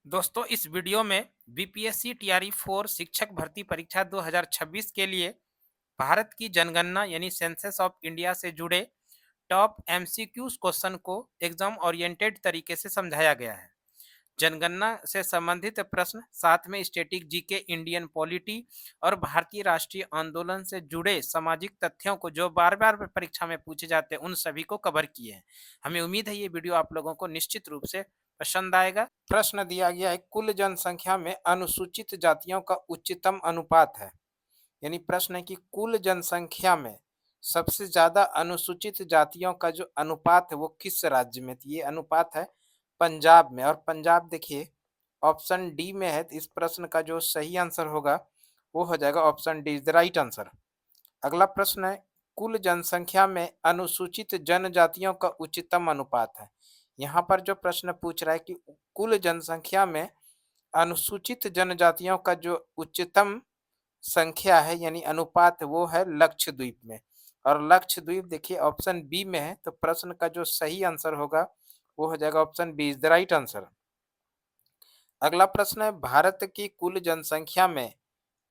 दोस्तों इस वीडियो में बीपीएससी टीआरई 4 शिक्षक भर्ती परीक्षा 2026 के लिए भारत की जनगणना यानी सेंसस ऑफ इंडिया से जुड़े टॉप एमसीक्यूज क्वेश्चन को एग्जाम ओरिएंटेड तरीके से समझाया गया है। जनगणना से संबंधित प्रश्न साथ में स्टैटिक जीके, इंडियन पॉलिटी और भारतीय राष्ट्रीय आंदोलन से जुड़े सामाजिक तथ्यों को जो बार बार परीक्षा में पूछे जाते हैं उन सभी को कवर किए हैं। हमें उम्मीद है ये वीडियो आप लोगों को निश्चित रूप से पसंद आएगा। प्रश्न दिया गया है, कुल जनसंख्या में अनुसूचित जातियों का उच्चतम अनुपात है। यानी प्रश्न है कि कुल जनसंख्या में सबसे ज्यादा अनुसूचित जातियों का जो अनुपात है वो किस राज्य में, तो ये अनुपात है पंजाब में। और पंजाब देखिए ऑप्शन डी में है, तो इस प्रश्न का जो सही आंसर होगा वो हो जाएगा option D is the right answer. अगला प्रश्न है, कुल जनसंख्या में अनुसूचित जनजातियों का उच्चतम अनुपात है। यहाँ पर जो प्रश्न पूछ रहा है कि कुल जनसंख्या में अनुसूचित जनजातियों का जो उच्चतम संख्या है यानी अनुपात वो है लक्षद्वीप में। और लक्षद्वीप देखिए ऑप्शन बी में है, तो प्रश्न का जो सही आंसर होगा वो हो जाएगा option B is the right answer. अगला प्रश्न है, भारत की कुल जनसंख्या में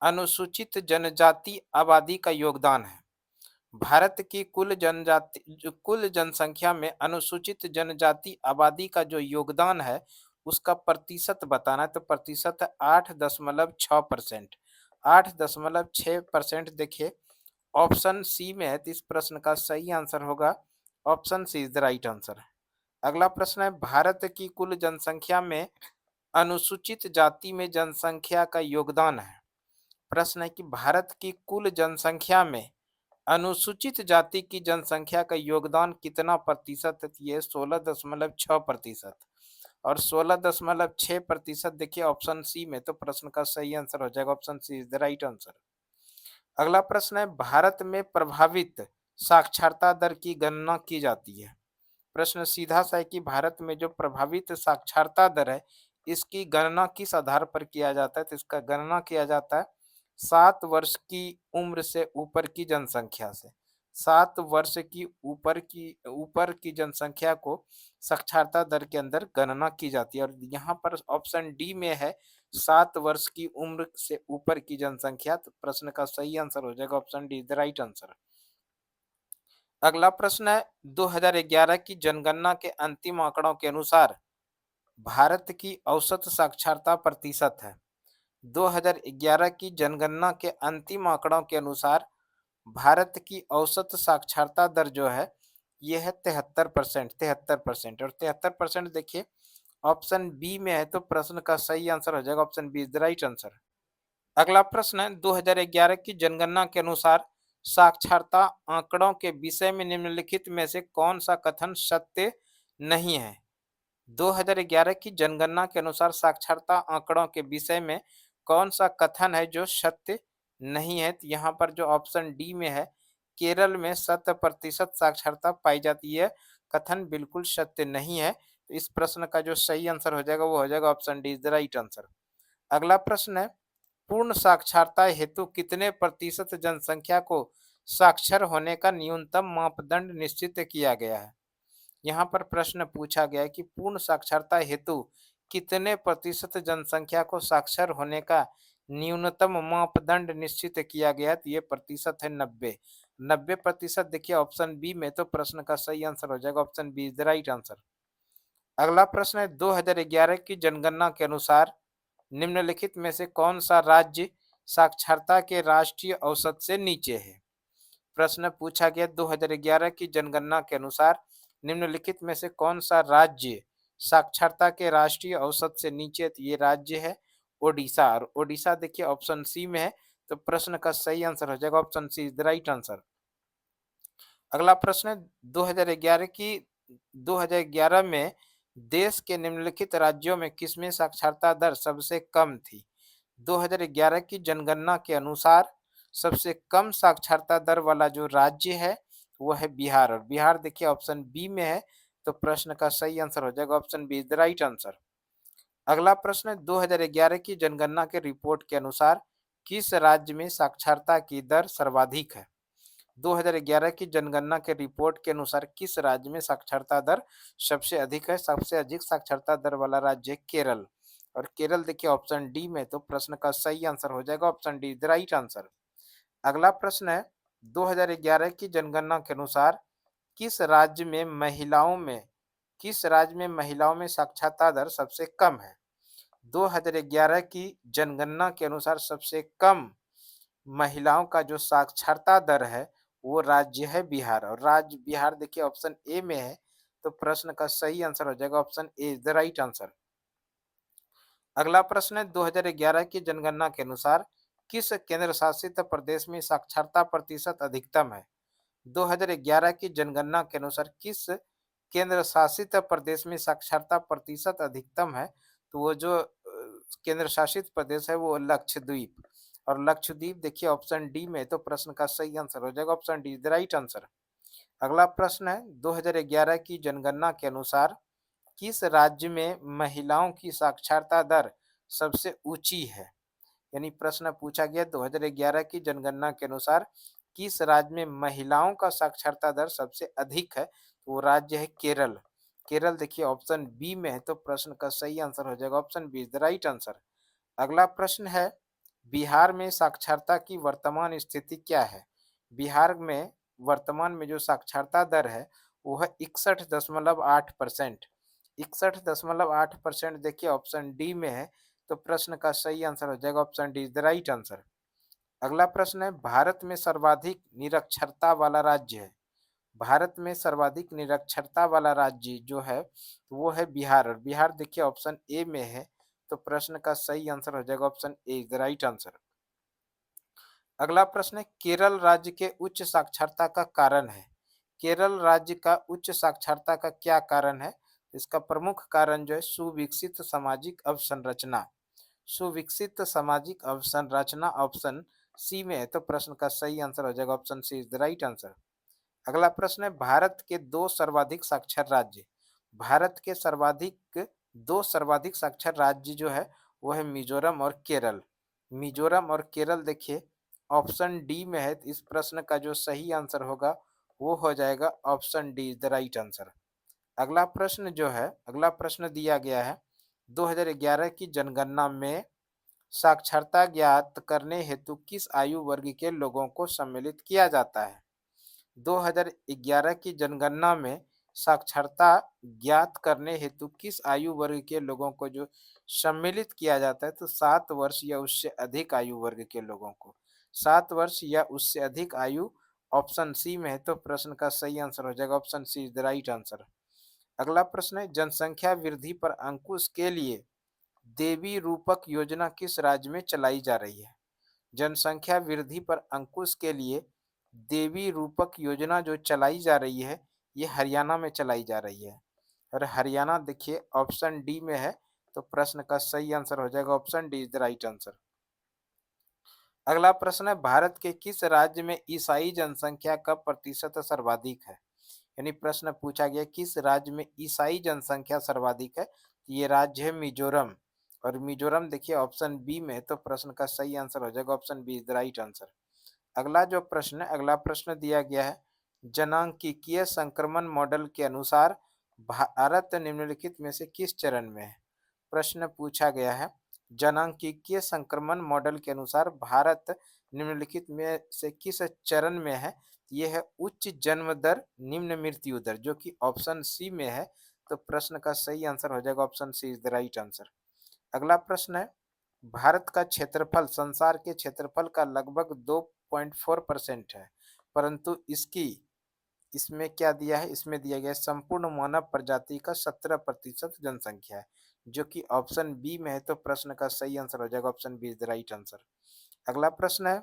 अनुसूचित जनजाति आबादी का योगदान है। भारत की कुल जनसंख्या में अनुसूचित जनजाति आबादी का जो योगदान है उसका प्रतिशत बताना है, तो प्रतिशत है 8.6%। 8.6% देखिए ऑप्शन सी में है, तो इस प्रश्न का सही आंसर होगा option C is the right answer. अगला प्रश्न है, भारत की कुल जनसंख्या में अनुसूचित जाति में जनसंख्या का योगदान है। प्रश्न है कि भारत की कुल जनसंख्या में अनुसूचित जाति की जनसंख्या का योगदान कितना प्रतिशत है, तो ये 16.6%। और 16.6% देखिए ऑप्शन सी में, तो प्रश्न का सही आंसर हो जाएगा option C is the right answer. अगला प्रश्न है, भारत में प्रभावित साक्षरता दर की गणना की जाती है। प्रश्न सीधा सा है कि भारत में जो प्रभावित साक्षरता दर है इसकी गणना किस आधार पर किया जाता है, तो इसका गणना किया जाता है 7 वर्ष की उम्र से ऊपर की जनसंख्या से। 7 वर्ष की ऊपर की जनसंख्या को साक्षरता दर के अंदर गणना की जाती है। और यहाँ पर ऑप्शन डी में है 7 वर्ष की उम्र से ऊपर की जनसंख्या, तो प्रश्न का सही आंसर हो जाएगा option D is the right answer. अगला प्रश्न है, 2011 की जनगणना के अंतिम आंकड़ों के अनुसार भारत की औसत साक्षरता प्रतिशत है। 2011 की जनगणना के अंतिम आंकड़ों के अनुसार भारत की औसत साक्षरता दर जो है ये है 73%। 73% और 73% देखिए ऑप्शन बी में है, तो प्रश्न का सही आंसर हो जाएगा option B is the right answer. अगला प्रश्न है, 2011 की जनगणना के अनुसार साक्षरता आंकड़ों के विषय में निम्नलिखित में से कौन सा कथन सत्य नहीं है। 2011 की जनगणना के अनुसार साक्षरता आंकड़ों के विषय में कौन सा कथन है जो सत्य नहीं है, तो यहाँ पर जो ऑप्शन डी में है केरल में 100% साक्षरता पाई जाती है, कथन बिल्कुल सत्य नहीं है। तो इस प्रश्न का जो सही आंसर हो जाएगा वो हो जाएगा option D is the right answer. अगला प्रश्न है, पूर्ण साक्षरता हेतु कितने प्रतिशत जनसंख्या को साक्षर होने का न्यूनतम मापदंड निश्चित किया गया है। यहाँ पर प्रश्न पूछा गया है कि पूर्ण साक्षरता हेतु कितने प्रतिशत जनसंख्या को साक्षर होने का न्यूनतम मापदंड निश्चित किया गया है, तो ये प्रतिशत है 90। 90% देखिए ऑप्शन बी में, तो प्रश्न का सही आंसर हो जाएगा option B is the right answer. अगला प्रश्न है, 2011 की जनगणना के अनुसार निम्नलिखित में से कौन सा राज्य साक्षरता के राष्ट्रीय औसत से नीचे है। प्रश्न पूछा गया 2011 की जनगणना के अनुसार निम्नलिखित में से कौन सा राज्य साक्षरता के राष्ट्रीय औसत से नीचे है, तो ये राज्य है ओडिशा। और ओडिशा देखिए ऑप्शन सी में है, तो प्रश्न का सही आंसर हो जाएगा option C is the right answer. अगला प्रश्न है, 2011 में देश के निम्नलिखित राज्यों में किसमें साक्षरता दर सबसे कम थी। 2011 की जनगणना के अनुसार सबसे कम साक्षरता दर वाला जो राज्य है वो है बिहार। और बिहार देखिए ऑप्शन बी में है, तो प्रश्न का सही आंसर हो जाएगा option B is the right answer. अगला प्रश्न है, 2011 की जनगणना के रिपोर्ट के अनुसार किस राज्य में साक्षरता की दर सर्वाधिक है। 2011 की जनगणना के रिपोर्ट के अनुसार किस राज्य में साक्षरता दर सबसे अधिक है। सबसे अधिक साक्षरता दर वाला राज्य है केरल। और केरल देखिए ऑप्शन डी में, तो प्रश्न का सही आंसर हो जाएगा option D the right answer. अगला प्रश्न है 2011 की जनगणना के अनुसार किस राज्य में महिलाओं में साक्षरता दर सबसे कम है? 2011 की जनगणना के अनुसार सबसे कम महिलाओं का जो साक्षरता दर है वो राज्य है बिहार, और राज्य बिहार देखिए ऑप्शन ए में है, तो प्रश्न का सही आंसर हो जाएगा option A the right answer. अगला प्रश्न है 2011 की जनगणना के अनुसार किस केंद्र शासित प्रदेश में साक्षरता प्रतिशत अधिकतम है? 2011 की जनगणना के अनुसार किस केंद्र शासित प्रदेश में साक्षरता प्रतिशत अधिकतम है? तो वो जो केंद्र शासित प्रदेश है वो लक्षद्वीप, और लक्षद्वीप देखिए ऑप्शन डी में, तो प्रश्न का सही आंसर हो जाएगा option D the right answer. अगला प्रश्न है 2011 की जनगणना के अनुसार किस राज्य में महिलाओं की साक्षरता दर सबसे ऊंची है? यानी प्रश्न पूछा गया 2011 की जनगणना के अनुसार किस राज्य में महिलाओं का साक्षरता दर सबसे अधिक है? तो वो राज्य है केरल। केरल देखिए ऑप्शन बी में है, तो प्रश्न का सही आंसर हो जाएगा option be the right answer. अगला प्रश्न है बिहार में साक्षरता की वर्तमान स्थिति क्या है? बिहार में वर्तमान में जो साक्षरता दर है वो है 61.8%। 61.8% देखिए ऑप्शन डी में है, तो प्रश्न का सही आंसर हो जाएगा option D the right answer. अगला प्रश्न है भारत में सर्वाधिक निरक्षरता वाला राज्य है। भारत में सर्वाधिक निरक्षरता वाला राज्य जो है वो है बिहार, और बिहार देखिए ऑप्शन ए में है, तो प्रश्न का सही आंसर हो जाएगा option A the right answer. अगला प्रश्न है केरल राज्य के उच्च साक्षरता का कारण है। केरल राज्य का उच्च साक्षरता का क्या कारण है? इसका प्रमुख कारण जो है सुविकसित सामाजिक अवसंरचना। सुविकसित सामाजिक अवसंरचना ऑप्शन सी में है, तो प्रश्न का सही आंसर हो जाएगा option C is the right answer. अगला प्रश्न है भारत के दो सर्वाधिक साक्षर राज्य। भारत के दो सर्वाधिक साक्षर राज्य जो है वो है मिजोरम और केरल। मिजोरम और केरल देखिए ऑप्शन डी में है, तो इस प्रश्न का जो सही आंसर होगा वो हो जाएगा option D the right answer. अगला प्रश्न दिया गया है 2011 की जनगणना में साक्षरता ज्ञात करने हेतु किस आयु वर्ग के लोगों को सम्मिलित किया जाता है? 2011 की जनगणना में साक्षरता ज्ञात करने हेतु किस आयु वर्ग के लोगों को जो सम्मिलित किया जाता है? तो 7 वर्ष या उससे अधिक आयु वर्ग के लोगों को। 7 वर्ष या उससे अधिक आयु ऑप्शन सी में है, तो प्रश्न का सही आंसर हो जाएगा option C is the right answer. अगला प्रश्न है जनसंख्या वृद्धि पर अंकुश के लिए देवी रूपक योजना किस राज्य में चलाई जा रही है? जनसंख्या वृद्धि पर अंकुश के लिए देवी रूपक योजना जो चलाई जा रही है ये हरियाणा में चलाई जा रही है, और हरियाणा देखिए ऑप्शन डी में है, तो प्रश्न का सही आंसर हो जाएगा option D is the right answer. अगला प्रश्न है भारत के किस राज्य में ईसाई जनसंख्या का प्रतिशत सर्वाधिक है? यानी प्रश्न पूछा गया किस राज्य में ईसाई जनसंख्या सर्वाधिक है? ये राज्य है मिजोरम, और मिजोरम देखिए ऑप्शन बी में है, तो प्रश्न का सही आंसर हो जाएगा option B is the right answer. अगला प्रश्न दिया गया है जनांकीय संक्रमण मॉडल के अनुसार भारत निम्नलिखित में से किस चरण में है? प्रश्न पूछा गया है जनांकीय संक्रमण मॉडल के अनुसार भारत निम्नलिखित में से किस चरण में है? यह है उच्च जन्म दर निम्न मृत्यु दर, जो कि ऑप्शन सी में है, तो प्रश्न का सही आंसर हो जाएगा option C is the right answer. अगला प्रश्न है भारत का क्षेत्रफल संसार के क्षेत्रफल का लगभग 2.4% है, परंतु इसमें क्या दिया है? इसमें दिया गया है संपूर्ण मानव प्रजाति का 17% जनसंख्या है, जो कि ऑप्शन बी में है, तो प्रश्न का सही आंसर हो जाएगा option B is the right answer. अगला प्रश्न है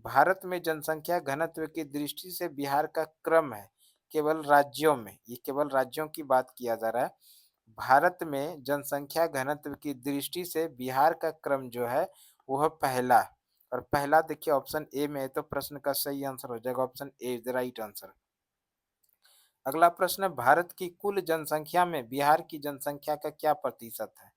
भारत में जनसंख्या घनत्व की दृष्टि से बिहार का क्रम है केवल राज्यों में, ये केवल राज्यों की बात किया जा रहा है। भारत में जनसंख्या घनत्व की दृष्टि से बिहार का क्रम जो है वो है पहला, और पहला देखिए ऑप्शन ए में है, तो प्रश्न का सही आंसर हो जाएगा option A is the right answer. अगला प्रश्न है भारत की कुल जनसंख्या में बिहार की जनसंख्या का क्या प्रतिशत है?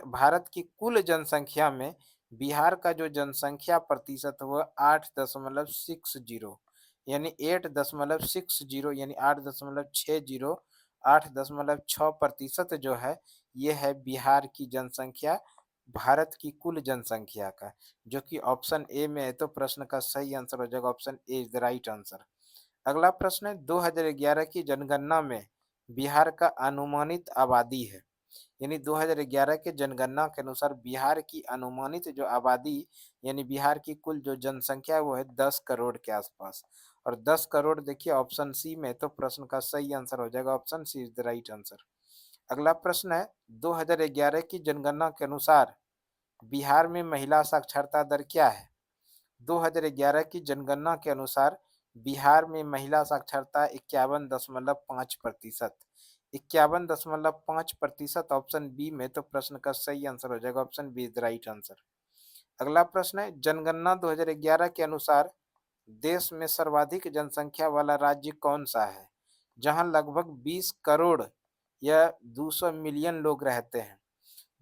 भारत की कुल जनसंख्या में बिहार का जो जनसंख्या प्रतिशत है वह 8.60, यानी 8.60, यानी 8.60, 8.6% जो है ये है बिहार की जनसंख्या भारत की कुल जनसंख्या का, जो कि ऑप्शन ए में है, तो प्रश्न का सही आंसर हो जाएगा option A is the right answer. अगला प्रश्न है 2011 की जनगणना में बिहार का अनुमानित आबादी है, यानी 2011 के जनगणना के अनुसार बिहार की अनुमानित जो आबादी यानी बिहार की कुल जो जनसंख्या है वो है 10 करोड़ के आसपास। और 10 करोड़ देखिए ऑप्शन सी में, तो प्रश्न का सही आंसर हो जाएगा option C is the right answer. अगला प्रश्न है 2011 की जनगणना के अनुसार बिहार में महिला साक्षरता दर क्या है? 2011 की जनगणना के अनुसार बिहार में महिला साक्षरता 51.5%। 51.5% ऑप्शन बी में, तो प्रश्न का सही आंसर हो जाएगा option B is the right answer. अगला प्रश्न है जनगणना 2011 के अनुसार देश में सर्वाधिक जनसंख्या वाला राज्य कौन सा है, जहां लगभग 20 करोड़ या 200 मिलियन लोग रहते हैं?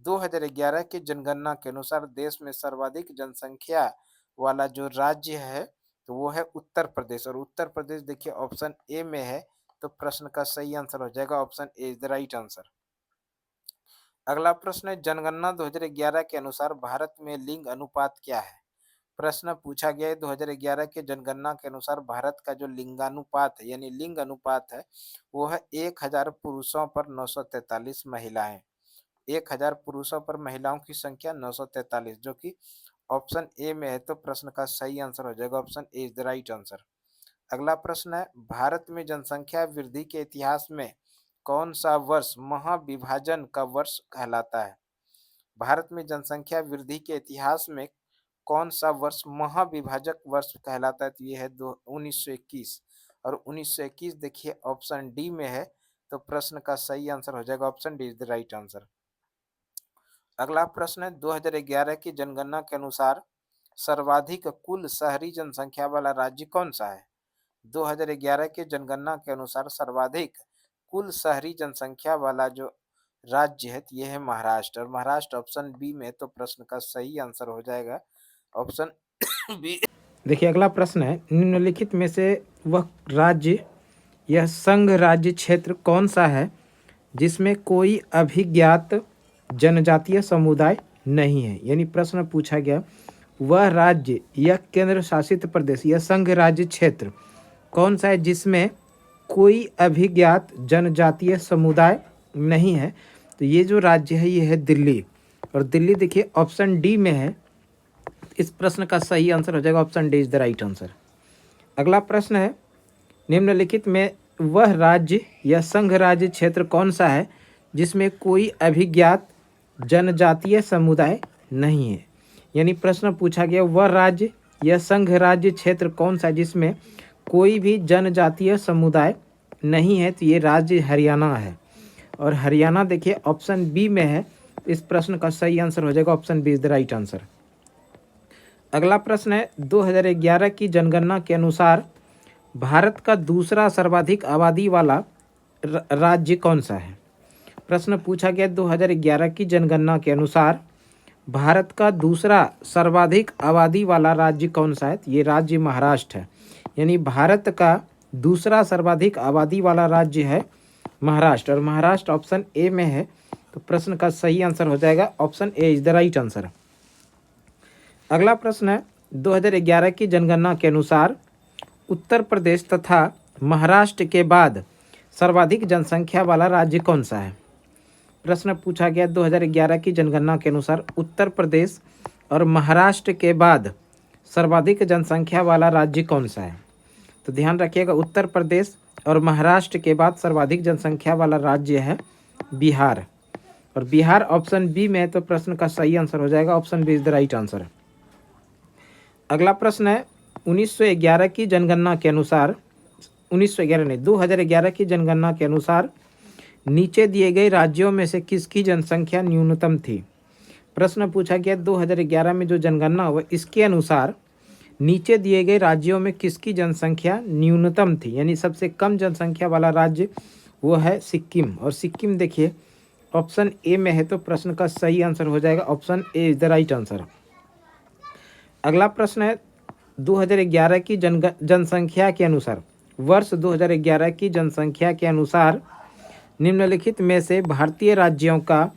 2011 की जनगणना के अनुसार देश में सर्वाधिक जनसंख्या वाला जो राज्य है तो वो है उत्तर प्रदेश, और उत्तर प्रदेश देखिए ऑप्शन ए में है, तो प्रश्न का सही आंसर हो जाएगा option A is the right answer. अगला प्रश्न है जनगणना 2011 के अनुसार भारत में लिंग अनुपात क्या है? प्रश्न पूछा गया है 2011 के जनगणना के अनुसार भारत का जो लिंगानुपात है यानी लिंग अनुपात है वो है 1000 पुरुषों पर 943 महिलाएं। 1000 पुरुषों पर महिलाओं की संख्या 943, जो कि ऑप्शन ए में है, तो प्रश्न का सही आंसर हो जाएगा option A is the right answer. अगला प्रश्न है भारत में जनसंख्या वृद्धि के इतिहास में कौन सा वर्ष महाविभाजन का वर्ष कहलाता है? भारत में जनसंख्या वृद्धि के इतिहास में कौन सा वर्ष महाविभाजक वर्ष कहलाता है? तो ये है 1921, और 1921 देखिए ऑप्शन डी में है, तो प्रश्न का सही आंसर हो जाएगा option D is the right answer. अगला प्रश्न है 2011 की जनगणना के अनुसार सर्वाधिक कुल शहरी जनसंख्या वाला राज्य कौन सा है? 2011 के जनगणना के अनुसार सर्वाधिक कुल शहरी जनसंख्या वाला जो राज्य है ये है महाराष्ट्र, और महाराष्ट्र ऑप्शन बी में, तो प्रश्न का सही आंसर हो जाएगा ऑप्शन बी। देखिए अगला प्रश्न है निम्नलिखित में से वह राज्य यह संघ राज्य क्षेत्र कौन सा है जिसमें कोई अभिज्ञात जनजातीय समुदाय नहीं है? यानी प्रश्न पूछा गया वह राज्य या केंद्र शासित प्रदेश या संघ राज्य क्षेत्र कौन सा है जिसमें कोई अभिज्ञात जनजातीय समुदाय नहीं है? तो ये जो राज्य है ये है दिल्ली, और दिल्ली देखिए ऑप्शन डी में है। इस प्रश्न का सही आंसर हो जाएगा option D is the right answer. अगला प्रश्न है निम्नलिखित में वह राज्य या संघ राज्य क्षेत्र कौन सा है जिसमें कोई अभिज्ञात जनजातीय समुदाय नहीं है? यानी प्रश्न पूछा गया वह राज्य या संघ राज्य क्षेत्र कौन सा है जिसमें कोई भी जनजातीय समुदाय नहीं है? तो ये राज्य हरियाणा है, और हरियाणा देखिए ऑप्शन बी में है। इस प्रश्न का सही आंसर हो जाएगा option B is the right answer. अगला प्रश्न है 2011 की जनगणना के अनुसार भारत का दूसरा सर्वाधिक आबादी वाला राज्य कौन सा है? प्रश्न पूछा गया 2011 की जनगणना के अनुसार भारत का दूसरा सर्वाधिक आबादी वाला राज्य कौन सा है? ये राज्य महाराष्ट्र है, यानी भारत का दूसरा सर्वाधिक आबादी वाला राज्य है महाराष्ट्र, और महाराष्ट्र ऑप्शन ए में है, तो प्रश्न का सही आंसर हो जाएगा option A is the right answer. अगला प्रश्न है 2011 की जनगणना के अनुसार उत्तर प्रदेश तथा महाराष्ट्र के बाद सर्वाधिक जनसंख्या वाला राज्य कौन सा है? प्रश्न पूछा गया 2011 की जनगणना के अनुसार उत्तर प्रदेश और महाराष्ट्र के बाद सर्वाधिक जनसंख्या वाला राज्य कौन सा है? तो ध्यान रखिएगा उत्तर प्रदेश और महाराष्ट्र के बाद सर्वाधिक जनसंख्या वाला राज्य है बिहार, और बिहार ऑप्शन बी में है, तो प्रश्न का सही आंसर हो जाएगा option B is the right answer. अगला प्रश्न है 1911 की जनगणना के अनुसार 2011 की जनगणना के अनुसार नीचे दिए गए राज्यों में से किसकी जनसंख्या न्यूनतम थी? प्रश्न पूछा गया 2011 में जो जनगणना हुआ इसके अनुसार नीचे दिए गए राज्यों में किसकी जनसंख्या न्यूनतम थी? यानी सबसे कम जनसंख्या वाला राज्य वो है सिक्किम, और सिक्किम देखिए ऑप्शन ए में है, तो प्रश्न का सही आंसर हो जाएगा option A is the right answer. अगला प्रश्न है 2011 की जनसंख्या के अनुसार वर्ष 2011 की जनसंख्या के अनुसार निम्नलिखित में से भारतीय राज्यों का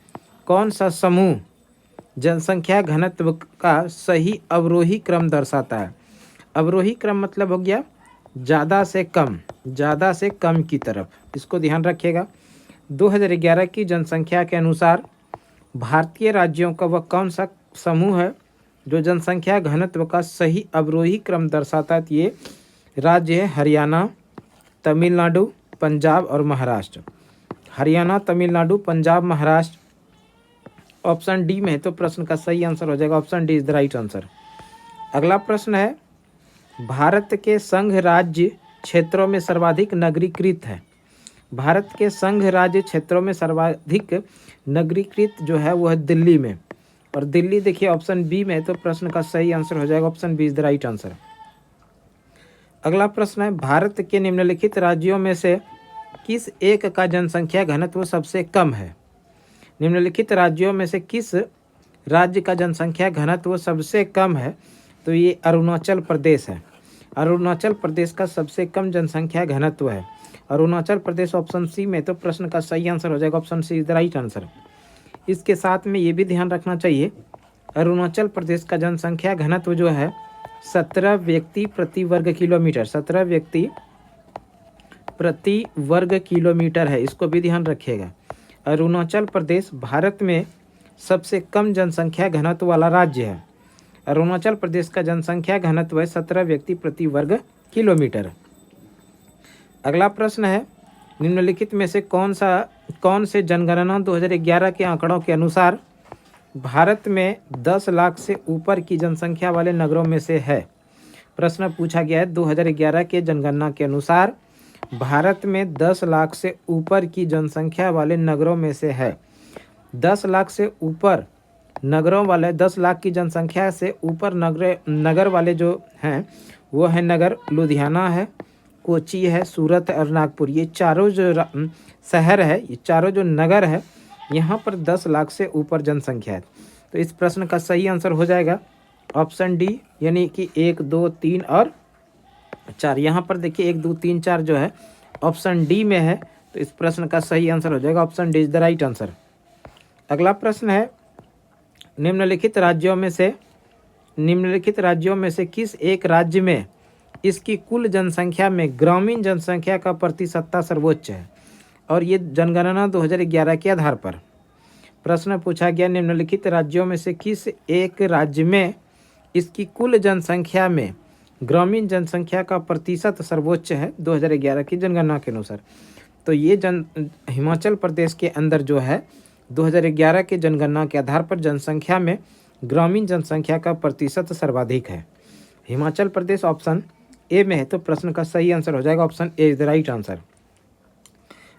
कौन सा समूह जनसंख्या घनत्व का सही अवरोही क्रम दर्शाता है? अवरोही क्रम मतलब हो गया ज़्यादा से कम की तरफ, इसको ध्यान रखिएगा। 2011 की जनसंख्या के अनुसार भारतीय राज्यों का वह कौन सा समूह है जो जनसंख्या घनत्व का सही अवरोही क्रम दर्शाता है? ये राज्य है हरियाणा, तमिलनाडु, पंजाब और महाराष्ट्र। हरियाणा, तमिलनाडु, पंजाब, महाराष्ट्र ऑप्शन डी में है, तो प्रश्न का सही आंसर हो जाएगा option D is the right answer. अगला प्रश्न है, भारत के संघ राज्य क्षेत्रों में सर्वाधिक नगरीकृत है। भारत के संघ राज्य क्षेत्रों में सर्वाधिक नगरीकृत जो है वो है दिल्ली में, और दिल्ली देखिए ऑप्शन बी में है, तो प्रश्न का सही आंसर हो जाएगा option B is the right answer. अगला प्रश्न है, भारत के निम्नलिखित राज्यों में से किस एक का जनसंख्या घनत्व सबसे कम है? निम्नलिखित राज्यों में से किस राज्य का जनसंख्या घनत्व सबसे कम है? तो ये अरुणाचल प्रदेश है। अरुणाचल प्रदेश का सबसे कम जनसंख्या घनत्व है अरुणाचल प्रदेश, ऑप्शन सी में, तो प्रश्न का सही आंसर हो जाएगा option C is the right answer. इसके साथ में ये भी ध्यान रखना चाहिए, अरुणाचल प्रदेश का जनसंख्या घनत्व जो है 17 व्यक्ति प्रति वर्ग किलोमीटर, 17 व्यक्ति प्रति वर्ग किलोमीटर है, इसको भी ध्यान रखिएगा। अरुणाचल प्रदेश भारत में सबसे कम जनसंख्या घनत्व वाला राज्य है। अरुणाचल प्रदेश का जनसंख्या घनत्व है 17 व्यक्ति प्रति वर्ग किलोमीटर। अगला प्रश्न है, निम्नलिखित में से कौन से जनगणना 2011 के आंकड़ों के अनुसार भारत में 10 लाख से ऊपर की जनसंख्या वाले नगरों में से है? प्रश्न पूछा गया है 2011 के जनगणना के अनुसार भारत में 10 लाख से ऊपर की जनसंख्या वाले नगरों में से है। 10 लाख से ऊपर नगरों वाले, 10 लाख की जनसंख्या से ऊपर नगर वाले जो हैं वो है नगर लुधियाना है, कोची है, सूरत और नागपुर। ये चारों जो शहर है, ये चारों जो नगर है, यहाँ पर 10 लाख से ऊपर जनसंख्या है। तो इस प्रश्न का सही आंसर हो जाएगा ऑप्शन डी, यानी कि 1, 2, 3 और 4। यहाँ पर देखिए 1, 2, 3, 4 जो है ऑप्शन डी में है, तो इस प्रश्न का सही आंसर हो जाएगा option D is the right answer. अगला प्रश्न है, निम्नलिखित राज्यों में से किस एक राज्य में इसकी कुल जनसंख्या में ग्रामीण जनसंख्या का प्रतिशतता सर्वोच्च है? और ये जनगणना 2011 के आधार पर प्रश्न पूछा गया, निम्नलिखित राज्यों में से किस एक राज्य में इसकी कुल जनसंख्या में ग्रामीण जनसंख्या का प्रतिशत सर्वोच्च है 2011 की जनगणना के अनुसार? तो ये हिमाचल प्रदेश के अंदर जो है 2011 के जनगणना के आधार पर जनसंख्या में ग्रामीण जनसंख्या का प्रतिशत सर्वाधिक है। हिमाचल प्रदेश ऑप्शन ए में है, तो प्रश्न का सही आंसर हो जाएगा option A is the right answer.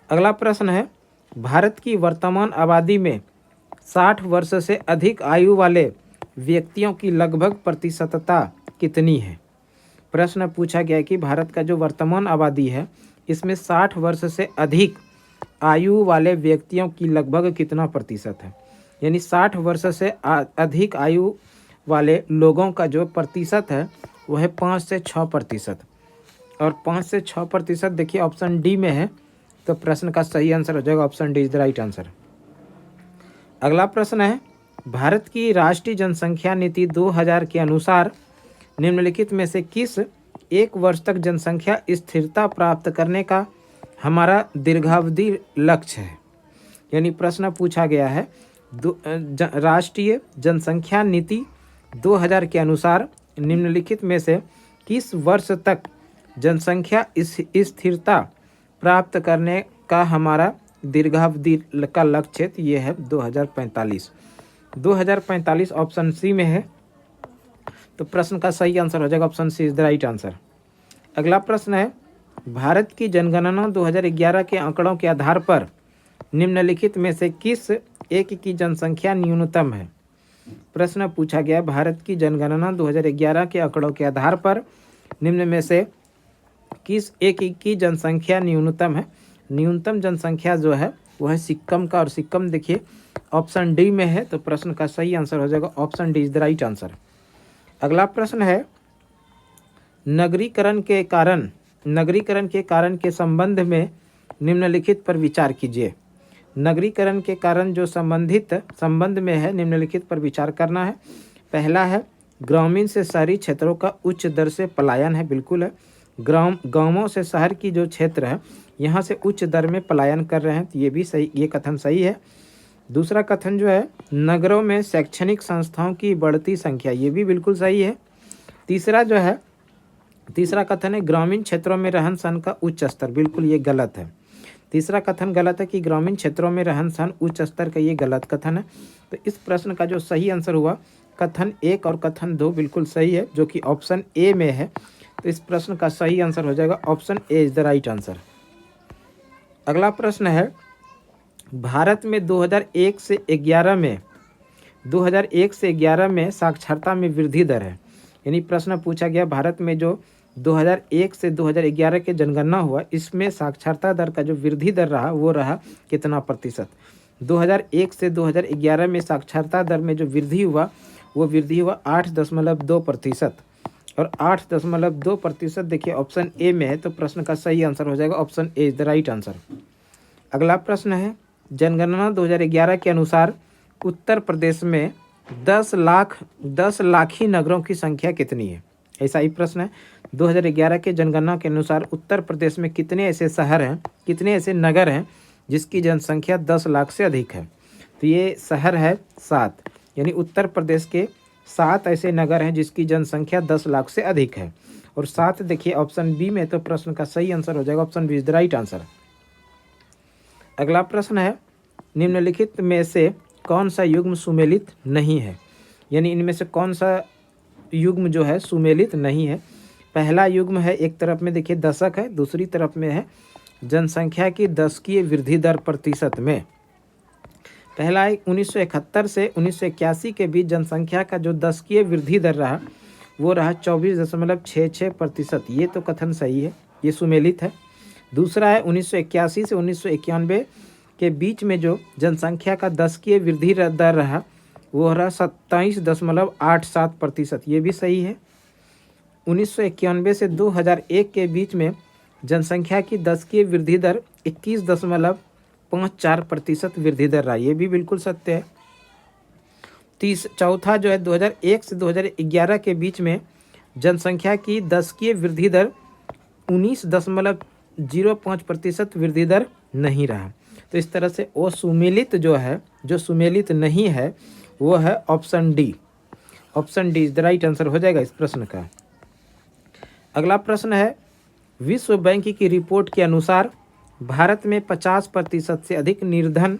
अगला प्रश्न है, भारत की वर्तमान आबादी में 60 वर्ष से अधिक आयु वाले व्यक्तियों की लगभग प्रतिशतता कितनी है? प्रश्न पूछा गया कि भारत का जो वर्तमान आबादी है इसमें 60 वर्ष से अधिक आयु वाले व्यक्तियों की लगभग कितना प्रतिशत है? यानी 60 वर्ष से अधिक आयु वाले लोगों का जो प्रतिशत है वह है 5 से 6%, और 5 से 6% देखिए ऑप्शन डी में है, तो प्रश्न का सही आंसर हो जाएगा option D is the right answer. अगला प्रश्न है, भारत की राष्ट्रीय जनसंख्या नीति 2000 के अनुसार निम्नलिखित में से किस एक वर्ष तक जनसंख्या स्थिरता प्राप्त करने का हमारा दीर्घावधि लक्ष्य है? यानी प्रश्न पूछा गया है राष्ट्रीय जनसंख्या नीति 2000 के अनुसार निम्नलिखित में से किस वर्ष तक जनसंख्या स्थिरता प्राप्त करने का हमारा दीर्घावधि का लक्ष्य? ये है 2045। 2045 ऑप्शन सी में है, तो प्रश्न का सही आंसर हो जाएगा option C is the right answer. अगला प्रश्न है, भारत की जनगणना 2011 के आंकड़ों के आधार पर निम्नलिखित में से किस एक की जनसंख्या न्यूनतम है? प्रश्न पूछा गया, भारत की जनगणना 2011 के आंकड़ों के आधार पर निम्न में से किस एक की जनसंख्या न्यूनतम है? न्यूनतम जनसंख्या जो है वह है सिक्किम का, और सिक्किम देखिए ऑप्शन डी में है, तो प्रश्न का सही आंसर हो जाएगा option D is the right answer. अगला प्रश्न है, नगरीकरण के कारण के संबंध में निम्नलिखित पर विचार कीजिए। नगरीकरण के कारण जो संबंध में है निम्नलिखित पर विचार करना है। पहला है ग्रामीण से शहरी क्षेत्रों का उच्च दर से पलायन है, बिल्कुल है। गांवों से शहर की जो क्षेत्र है यहाँ से उच्च दर में पलायन कर रहे हैं, तो ये भी सही, ये कथन सही है। दूसरा कथन जो है नगरों में शैक्षणिक संस्थाओं की बढ़ती संख्या, ये भी बिल्कुल सही है। तीसरा कथन है ग्रामीण क्षेत्रों में रहन सहन का उच्च स्तर, बिल्कुल ये गलत है। तीसरा कथन गलत है कि ग्रामीण क्षेत्रों में रहन सहन उच्च स्तर का, ये गलत कथन है। तो इस प्रश्न का जो सही आंसर हुआ कथन 1 और कथन 2 बिल्कुल सही है, जो कि ऑप्शन ए में है। तो इस प्रश्न का सही आंसर हो जाएगा option A is the right answer. अगला प्रश्न है भारत में 2001 से 11 में साक्षरता में वृद्धि दर है। यानी प्रश्न पूछा गया भारत में जो 2001 से 2011 के जनगणना हुआ, इसमें साक्षरता दर का जो वृद्धि दर रहा वो रहा कितना प्रतिशत। 2001 से 2011 में साक्षरता दर में जो वृद्धि हुआ वो वृद्धि हुआ 8.2%। और 8.2% देखिए ऑप्शन ए में है, तो प्रश्न का सही आंसर हो जाएगा option A is the right answer. अगला प्रश्न है जनगणना 2011 के अनुसार उत्तर प्रदेश में 10 लाखी नगरों की संख्या कितनी है। ऐसा ही प्रश्न है। 2011 के जनगणना के अनुसार उत्तर प्रदेश में कितने ऐसे शहर हैं, कितने ऐसे नगर हैं जिसकी जनसंख्या 10 लाख से अधिक है। तो ये शहर है 7, यानी उत्तर प्रदेश के 7 ऐसे नगर हैं जिसकी जनसंख्या 10 लाख से अधिक है। और 7 देखिए ऑप्शन बी में, तो प्रश्न का सही आंसर हो जाएगा option B is the right answer. अगला प्रश्न है निम्नलिखित में से कौन सा युग्म सुमेलित नहीं है। यानी इनमें से कौन सा युग्म जो है सुमेलित नहीं है। पहला युग्म है, एक तरफ में देखिए दशक है, दूसरी तरफ में है जनसंख्या की दशकीय वृद्धि दर प्रतिशत में। पहला है 1971 से 1981 के बीच जनसंख्या का जो दशकीय वृद्धि दर रहा वो रहा 24.66%। ये तो कथन सही है, ये सुमेलित है। दूसरा है 1981 से 1991 के बीच में जो जनसंख्या का दशकीय वृद्धि दर रहा वो रहा 27.87%। ये भी सही है। 1991 से 2001 के बीच में जनसंख्या की दशकीय वृद्धि दर 21.54% वृद्धि दर रहा, ये भी बिल्कुल सत्य है। चौथा जो है 2001 से 2011 के बीच में जनसंख्या की दशकीय वृद्धि दर 19.05% वृद्धि दर नहीं रहा। तो इस तरह से वो सुमेलित जो है, जो सुमेलित नहीं है वो है option D. Option D is the right answer हो जाएगा इस प्रश्न का। अगला प्रश्न है विश्व बैंक की रिपोर्ट के अनुसार भारत में 50% से अधिक निर्धन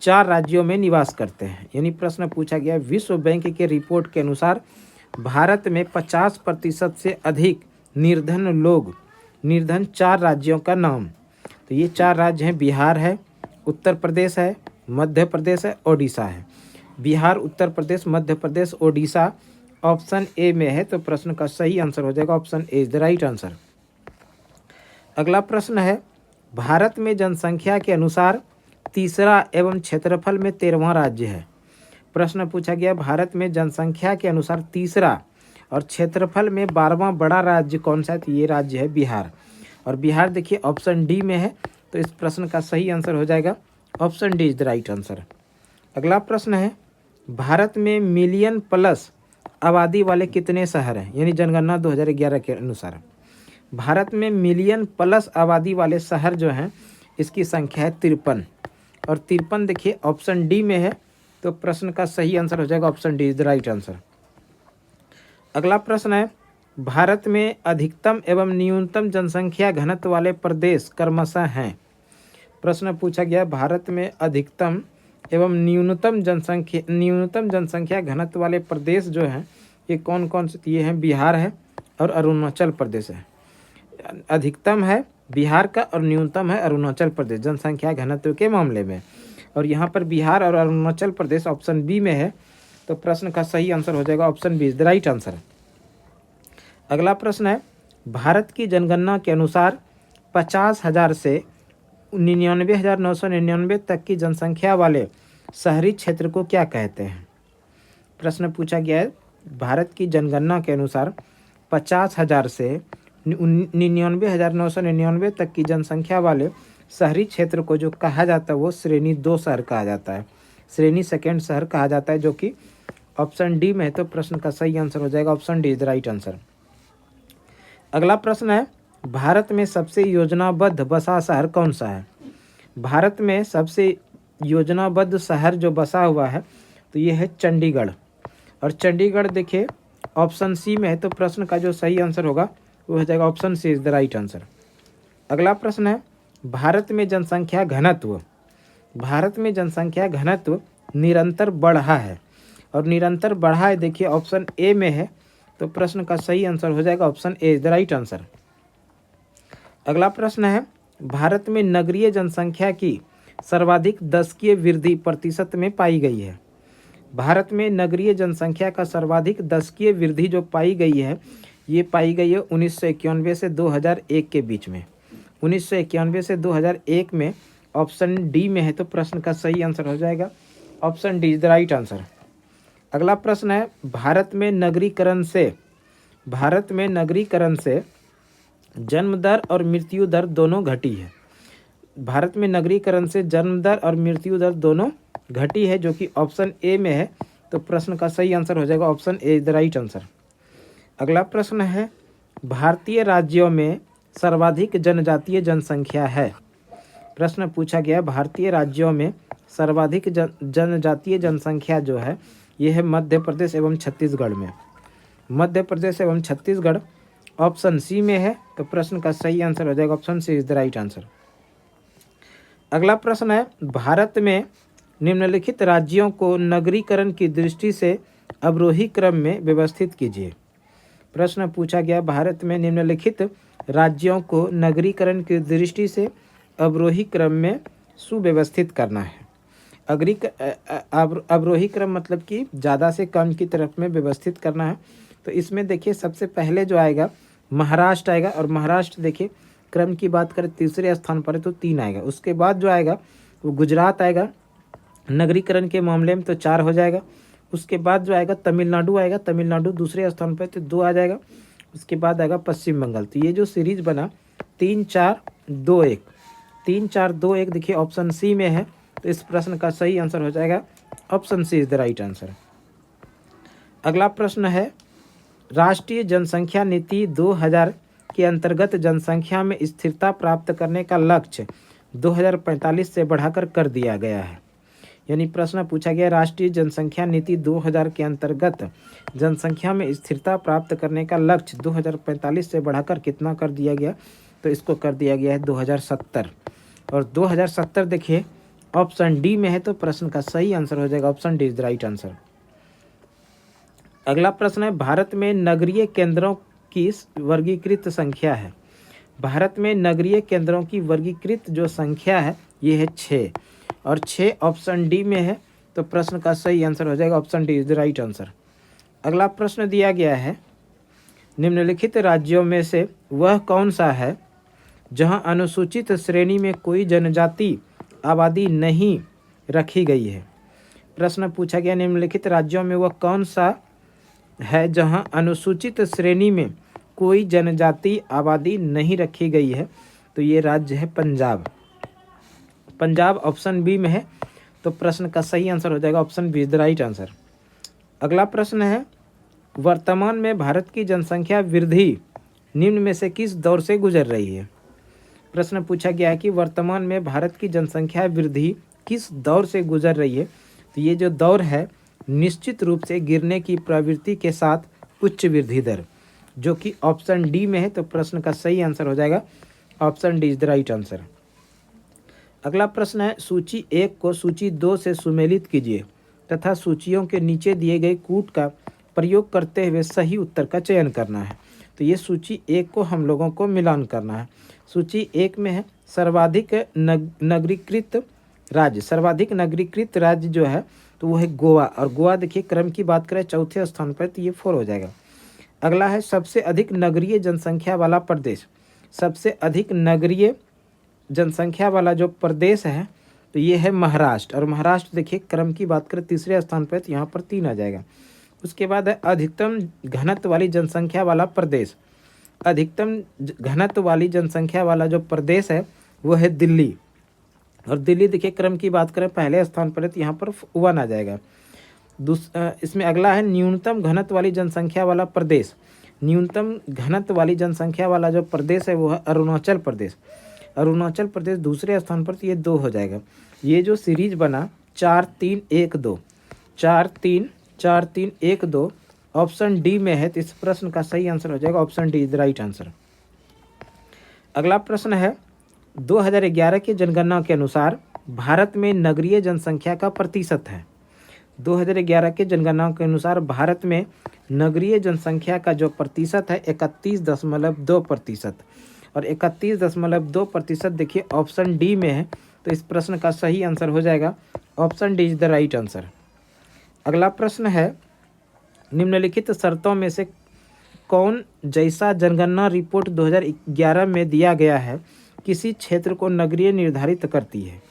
4 राज्यों में निवास करते हैं। यानी प्रश्न पूछा गया विश्व बैंक के रिपोर्ट के अनुसार भारत में 50% से अधिक निर्धन 4 राज्यों का नाम। तो ये 4 राज्य हैं, बिहार है, उत्तर प्रदेश है, मध्य प्रदेश है, ओडिशा है। बिहार, उत्तर प्रदेश, मध्य प्रदेश, ओडिशा ऑप्शन ए में है, तो प्रश्न का सही आंसर हो जाएगा option A is the right answer. अगला प्रश्न है भारत में जनसंख्या के अनुसार तीसरा एवं क्षेत्रफल में 13वां राज्य है। प्रश्न पूछा गया भारत में जनसंख्या के अनुसार तीसरा और क्षेत्रफल में 12वां बड़ा राज्य कौन सा है। तो ये राज्य है बिहार। और बिहार देखिए ऑप्शन डी में है, तो इस प्रश्न का सही आंसर हो जाएगा option D is the right answer. अगला प्रश्न है भारत में मिलियन प्लस आबादी वाले कितने शहर हैं। यानी जनगणना 2011 के अनुसार भारत में मिलियन प्लस आबादी वाले शहर जो हैं इसकी संख्या है 53। और 53 देखिए ऑप्शन डी में है, तो प्रश्न का सही आंसर हो जाएगा option D is the right answer. अगला प्रश्न है भारत में अधिकतम एवं न्यूनतम जनसंख्या घनत्व वाले प्रदेश क्रमशः हैं। प्रश्न पूछा गया भारत में अधिकतम एवं न्यूनतम जनसंख्या घनत्व वाले प्रदेश जो हैं ये कौन कौन से। ये हैं बिहार है और अरुणाचल प्रदेश है। अधिकतम है बिहार का और न्यूनतम है अरुणाचल प्रदेश जनसंख्या घनत्व के मामले में। और यहाँ पर बिहार और अरुणाचल प्रदेश ऑप्शन बी में है, तो प्रश्न का सही आंसर हो जाएगा option B is the right answer. अगला प्रश्न है भारत की जनगणना के अनुसार 50,000 से 99,999 तक की जनसंख्या वाले शहरी क्षेत्र को क्या कहते हैं। प्रश्न पूछा गया है भारत की जनगणना के अनुसार 50,000 से 99,999 तक की जनसंख्या वाले शहरी क्षेत्र को जो कहा जाता है वो श्रेणी 2 शहर कहा जाता है, श्रेणी सेकंड शहर कहा जाता है, जो कि ऑप्शन डी में है। तो प्रश्न का सही आंसर हो जाएगा option D is the right answer. अगला प्रश्न है, भारत में सबसे योजनाबद्ध बसा शहर कौन सा है? भारत में सबसे योजनाबद्ध शहर जो बसा हुआ है तो ये है चंडीगढ़। और चंडीगढ़ देखिए ऑप्शन सी में है। तो प्रश्न का जो सही आंसर होगा वो हो जाएगा option C is the right answer. अगला प्रश्न है, भारत में जनसंख्या घनत्व, भारत में जनसंख्या घनत्व निरंतर बढ़ा है और निरंतर बढ़ा है देखिए ऑप्शन ए में है। तो प्रश्न का सही आंसर हो जाएगा option A is the right answer. अगला प्रश्न है, भारत में नगरीय जनसंख्या की सर्वाधिक दशकीय वृद्धि प्रतिशत में पाई गई है। भारत में नगरीय जनसंख्या का सर्वाधिक दशकीय वृद्धि जो पाई गई है ये पाई गई है 1991 से 2001 के बीच में। 1991 से 2001 में ऑप्शन डी में है। तो प्रश्न का सही आंसर हो जाएगा option D is the right answer. अगला प्रश्न है, भारत में नगरीकरण से जन्म दर और मृत्यु दर दोनों घटी है। भारत में नगरीकरण से जन्म दर और मृत्यु दर दोनों घटी है, जो कि ऑप्शन ए में है। तो प्रश्न का सही आंसर हो जाएगा option A is the right answer. अगला प्रश्न है, भारतीय राज्यों में सर्वाधिक जनजातीय जनसंख्या है। प्रश्न पूछा गया भारतीय राज्यों में सर्वाधिक जनजातीय जनसंख्या जो है ये है मध्य प्रदेश एवं छत्तीसगढ़ में। मध्य प्रदेश एवं छत्तीसगढ़ ऑप्शन सी में है। तो प्रश्न का सही आंसर हो जाएगा option C is the right answer. अगला प्रश्न है, भारत में निम्नलिखित राज्यों को नगरीकरण की दृष्टि से अवरोही क्रम में व्यवस्थित कीजिए। प्रश्न पूछा गया भारत में निम्नलिखित राज्यों को नगरीकरण की दृष्टि से अवरोही क्रम में सुव्यवस्थित करना है। अवरोही क्रम मतलब कि ज़्यादा से कम की तरफ में व्यवस्थित करना है। तो इसमें देखिए सबसे पहले जो आएगा महाराष्ट्र आएगा, और महाराष्ट्र देखिए क्रम की बात करें तीसरे स्थान पर है तो 3 आएगा। उसके बाद जो आएगा वो गुजरात आएगा नगरीकरण के मामले में, तो 4 हो जाएगा। उसके बाद जो आएगा तमिलनाडु आएगा, तमिलनाडु दूसरे स्थान पर तो 2 आ जाएगा। उसके बाद आएगा पश्चिम बंगाल। तो ये जो सीरीज बना 3 4 2 1, 3 4 2 1 देखिए ऑप्शन सी में है। तो इस प्रश्न का सही आंसर हो जाएगा option C is the right answer. अगला प्रश्न है, राष्ट्रीय जनसंख्या नीति 2000 के अंतर्गत जनसंख्या में स्थिरता प्राप्त करने का लक्ष्य 2045 से बढ़ाकर कर दिया गया है। यानी प्रश्न पूछा गया राष्ट्रीय जनसंख्या नीति 2000 के अंतर्गत जनसंख्या में स्थिरता प्राप्त करने का लक्ष्य 2045 से बढ़ाकर कितना कर दिया गया? तो इसको कर दिया गया है 2070। और 2070 देखिए ऑप्शन डी में है। तो प्रश्न का सही आंसर हो जाएगा option D is the right answer. अगला प्रश्न है, भारत में नगरीय केंद्रों की वर्गीकृत संख्या है। भारत में नगरीय केंद्रों की वर्गीकृत जो संख्या है ये है 6, और 6 ऑप्शन डी में है। तो प्रश्न का सही आंसर हो जाएगा option D is the right answer. अगला प्रश्न दिया गया है, निम्नलिखित राज्यों में से वह कौन सा है जहां अनुसूचित श्रेणी में कोई जनजाति आबादी नहीं रखी गई है? प्रश्न पूछा गया निम्नलिखित राज्यों में वह कौन सा है जहां अनुसूचित श्रेणी में कोई जनजाति आबादी नहीं रखी गई है? तो ये राज्य है पंजाब। पंजाब ऑप्शन बी में है। तो प्रश्न का सही आंसर हो जाएगा option B is the right answer. अगला प्रश्न है, वर्तमान में भारत की जनसंख्या वृद्धि निम्न में से किस दौर से गुजर रही है? प्रश्न पूछा गया है कि वर्तमान में भारत की जनसंख्या वृद्धि किस दौर से गुजर रही है? तो ये जो दौर है निश्चित रूप से गिरने की प्रवृत्ति के साथ उच्च वृद्धि दर, जो कि ऑप्शन डी में है। तो प्रश्न का सही आंसर हो जाएगा option D is the right answer. अगला प्रश्न है, सूची 1 को सूची 2 से सुमेलित कीजिए तथा सूचियों के नीचे दिए गए कूट का प्रयोग करते हुए सही उत्तर का चयन करना है। तो ये सूची 1 को हम लोगों को मिलान करना है। सूची 1 में है सर्वाधिक नगरीकृत राज्य। सर्वाधिक नगरीकृत राज्य जो है तो वो है गोवा, और गोवा देखिए क्रम की बात करें चौथे स्थान पर, तो ये 4 हो जाएगा। अगला है सबसे अधिक नगरीय जनसंख्या वाला प्रदेश। सबसे अधिक नगरीय जनसंख्या वाला जो प्रदेश है तो ये है महाराष्ट्र, और महाराष्ट्र देखिए क्रम की बात करें तीसरे स्थान पर, तो यहाँ पर 3 आ जाएगा। उसके बाद है अधिकतम घनत्व वाली जनसंख्या वाला प्रदेश। अधिकतम घनत्व वाली जनसंख्या वाला जो प्रदेश है वो है दिल्ली। और दिल्ली देखिए क्रम की बात करें पहले स्थान पर है, तो यहाँ पर 1 आ जाएगा। इसमें अगला है न्यूनतम घनत्व वाली जनसंख्या वाला प्रदेश। न्यूनतम घनत्व वाली जनसंख्या वाला जो प्रदेश है वो है अरुणाचल प्रदेश। अरुणाचल प्रदेश दूसरे स्थान पर, तो ये 2 हो जाएगा। ये जो सीरीज बना 4 3 1 2, 4 3 4 3 1 2 ऑप्शन डी में है, तो इस प्रश्न का सही आंसर हो जाएगा option D is the right answer. अगला प्रश्न है 2011 की जनगणना के अनुसार भारत में नगरीय जनसंख्या का प्रतिशत है। 2011 के जनगणना के अनुसार भारत में नगरीय जनसंख्या का जो प्रतिशत है 31.2%, और 31.2% देखिए ऑप्शन डी में है, तो इस प्रश्न का सही आंसर हो जाएगा option D is the right answer. अगला प्रश्न है निम्नलिखित शर्तों में से कौन जैसा जनगणना रिपोर्ट 2011 में दिया गया है किसी क्षेत्र को नगरीय निर्धारित करती है,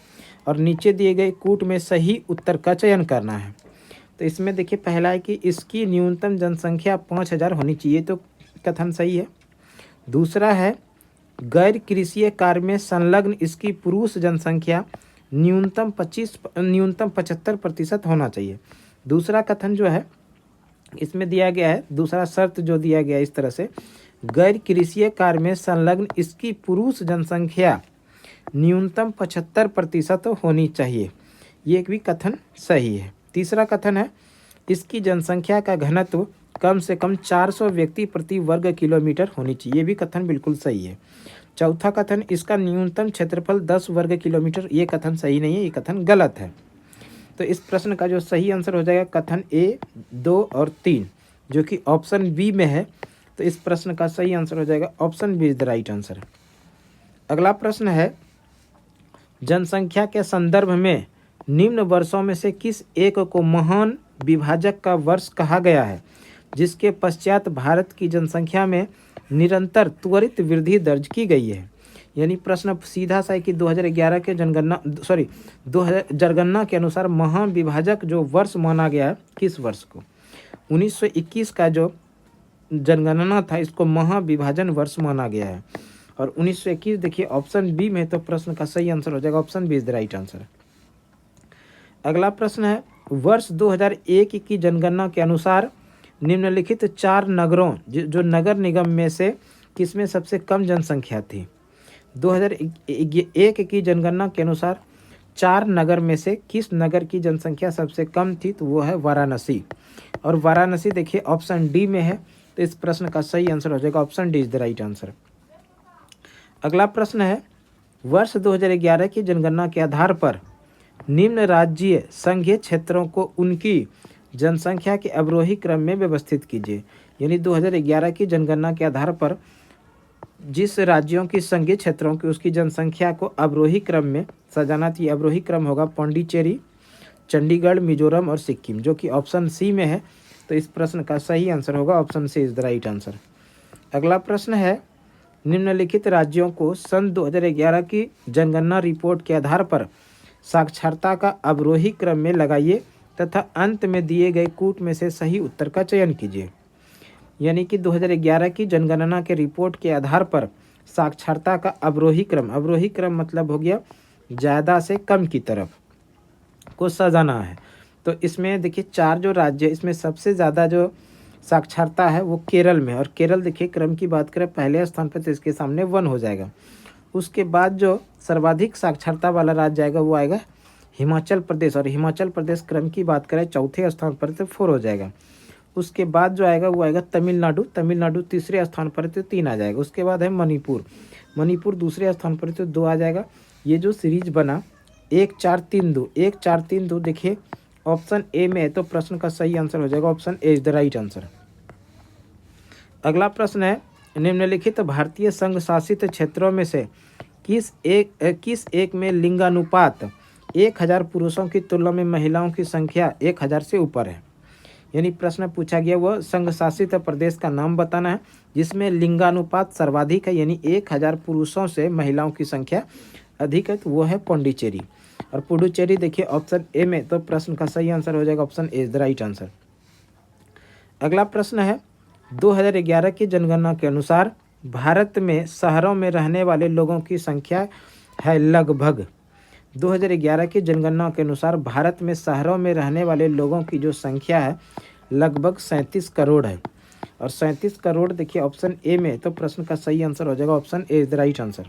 और नीचे दिए गए कूट में सही उत्तर का चयन करना है। तो इसमें देखिए पहला है कि इसकी न्यूनतम जनसंख्या 5000 होनी चाहिए, तो कथन सही है। दूसरा है गैर कृषीय कार्य में संलग्न इसकी पुरुष जनसंख्या न्यूनतम 75% होना चाहिए। दूसरा कथन जो है इसमें दिया गया है, दूसरा शर्त जो दिया गया है इस तरह से, गैर कृषीय कार्य में संलग्न इसकी पुरुष जनसंख्या न्यूनतम 75% होनी चाहिए, ये एक भी कथन सही है। तीसरा कथन है इसकी जनसंख्या का घनत्व कम से कम 400 व्यक्ति प्रति वर्ग किलोमीटर होनी चाहिए, ये भी कथन बिल्कुल सही है। चौथा कथन इसका न्यूनतम क्षेत्रफल 10 वर्ग किलोमीटर, ये कथन सही नहीं है, ये कथन गलत है। तो इस प्रश्न का जो सही आंसर हो जाएगा कथन ए, 2 और 3, जो कि ऑप्शन बी में है, तो इस प्रश्न का सही आंसर हो जाएगा option B is the right answer. अगला प्रश्न है जनसंख्या के संदर्भ में निम्न वर्षों में से किस एक को महान विभाजक का वर्ष कहा गया है जिसके पश्चात भारत की जनसंख्या में निरंतर त्वरित वृद्धि दर्ज की गई है। यानी प्रश्न सीधा सा है कि 2011 के जनगणना के अनुसार महाविभाजक जो वर्ष माना गया है किस वर्ष को, 1921 का जो जनगणना था इसको महाविभाजन वर्ष माना गया है, और 1921 देखिए ऑप्शन बी में, तो प्रश्न का सही आंसर हो जाएगा option B is the right answer. अगला प्रश्न है वर्ष 2001 की जनगणना के अनुसार निम्नलिखित 4 नगरों जो नगर निगम में से किसमें सबसे कम जनसंख्या थी। 2001 की जनगणना के अनुसार 4 नगर में से किस नगर की जनसंख्या सबसे कम थी, तो वो है वाराणसी, और वाराणसी देखिए ऑप्शन डी में है, तो इस प्रश्न का सही आंसर हो जाएगा option D is the right answer. अगला प्रश्न है वर्ष 2011 की जनगणना के आधार पर निम्न राज्य संघीय क्षेत्रों को उनकी जनसंख्या के अवरोही क्रम में व्यवस्थित कीजिए। यानी 2011 की जनगणना के आधार पर जिस राज्यों की संघीय क्षेत्रों की उसकी जनसंख्या को अवरोही क्रम में सजाना थी, अवरोही क्रम होगा पौंडीचेरी, चंडीगढ़, मिजोरम और सिक्किम, जो कि ऑप्शन सी में है, तो इस प्रश्न का सही आंसर होगा option C is the right answer. अगला प्रश्न है निम्नलिखित राज्यों को सन 2011 की जनगणना रिपोर्ट के आधार पर साक्षरता का अवरोही क्रम में लगाइए तथा अंत में दिए गए कूट में से सही उत्तर का चयन कीजिए। यानी कि 2011 की जनगणना के रिपोर्ट के आधार पर साक्षरता का अवरोही क्रम मतलब हो गया ज़्यादा से कम की तरफ को सजाना है। तो इसमें देखिए 4 जो राज्य है इसमें सबसे ज़्यादा जो साक्षरता है वो केरल में, और केरल देखिए क्रम की बात करें पहले स्थान पर, तो इसके सामने 1 हो जाएगा। उसके बाद जो सर्वाधिक साक्षरता वाला राज्य आएगा वो आएगा हिमाचल प्रदेश, और हिमाचल प्रदेश क्रम की बात करें चौथे स्थान पर, तो 4 हो जाएगा। उसके बाद जो आएगा वो आएगा तमिलनाडु तीसरे स्थान पर, तो 3 आ जाएगा। उसके बाद है मणिपुर दूसरे स्थान पर, तो 2 आ जाएगा। ये जो सीरीज बना 1 4 3 2 देखिए ऑप्शन ए में है, तो प्रश्न का सही आंसर हो जाएगा option A is the right answer. अगला प्रश्न है निम्नलिखित भारतीय संघ शासित क्षेत्रों में से किस एक में लिंगानुपात 1000 पुरुषों की तुलना में महिलाओं की संख्या 1000 से ऊपर है। यानी प्रश्न पूछा गया वह संघ शासित प्रदेश का नाम बताना है जिसमें लिंगानुपात सर्वाधिक है, यानी 1000 पुरुषों से महिलाओं की संख्या अधिक है, तो वो है पौंडीचेरी। और पुडुचेरी देखिए ऑप्शन ए में, तो प्रश्न का सही आंसर हो जाएगा option A is the right answer. अगला प्रश्न है 2011 की जनगणना के अनुसार भारत में शहरों में रहने वाले लोगों की संख्या है लगभग 2011 की जनगणना के अनुसार भारत में शहरों में रहने वाले लोगों की जो संख्या है लगभग 37 करोड़ है। और 37 करोड़ देखिए ऑप्शन ए में, तो प्रश्न का सही आंसर हो जाएगा option A is the right answer.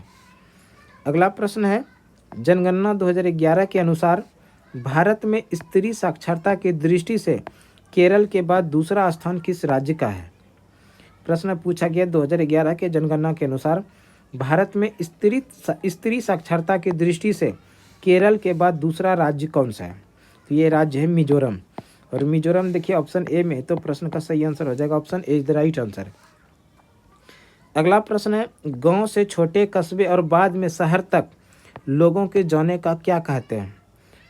अगला प्रश्न है, जनगणना 2011 के अनुसार भारत में स्त्री साक्षरता की दृष्टि से केरल के बाद दूसरा स्थान किस राज्य का है। प्रश्न पूछा गया 2011 के जनगणना के अनुसार भारत में स्त्री साक्षरता की दृष्टि से केरल के बाद दूसरा राज्य कौन सा है। तो ये राज्य है मिजोरम। और मिजोरम देखिए ऑप्शन ए में, तो प्रश्न का सही आंसर हो जाएगा option A is the right answer. अगला प्रश्न है, गांव से छोटे कस्बे और बाद में शहर तक लोगों के जाने का क्या कहते हैं।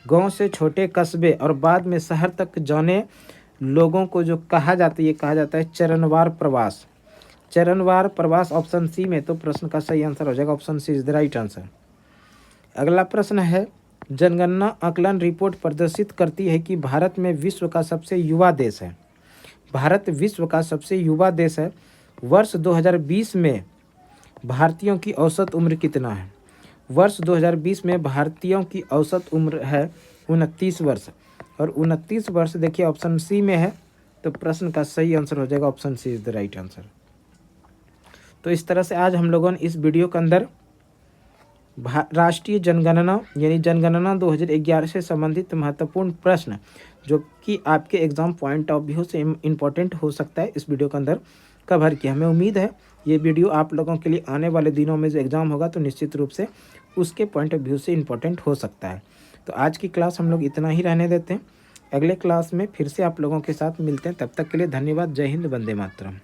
गांव से छोटे कस्बे और बाद में शहर तक जाने लोगों को जो कहा जाता है, ये कहा जाता है चरणवार प्रवास। चरणवार प्रवास ऑप्शन सी में, तो प्रश्न का सही आंसर हो जाएगा option C is the right answer. अगला प्रश्न है, जनगणना आकलन रिपोर्ट प्रदर्शित करती है कि भारत में विश्व का सबसे युवा देश है। भारत विश्व का सबसे युवा देश है। वर्ष 2020 में भारतीयों की औसत उम्र कितना है। वर्ष 2020 में भारतीयों की औसत उम्र है 29 वर्ष। और 29 वर्ष देखिए ऑप्शन सी में है, तो प्रश्न का सही आंसर हो जाएगा option C is the right answer. तो इस तरह से आज हम लोगों ने इस वीडियो के अंदर राष्ट्रीय जनगणना यानी जनगणना 2011 से संबंधित महत्वपूर्ण प्रश्न जो कि आपके एग्जाम पॉइंट ऑफ व्यू से इम्पोर्टेंट हो सकता है, इस वीडियो के अंदर कवर किया। हमें उम्मीद है ये वीडियो आप लोगों के लिए आने वाले दिनों में जो एग्ज़ाम होगा तो निश्चित रूप से उसके पॉइंट ऑफ व्यू से इम्पोर्टेंट हो सकता है। तो आज की क्लास हम लोग इतना ही रहने देते हैं। अगले क्लास में फिर से आप लोगों के साथ मिलते हैं। तब तक के लिए धन्यवाद। जय हिंद, वंदे मातरम।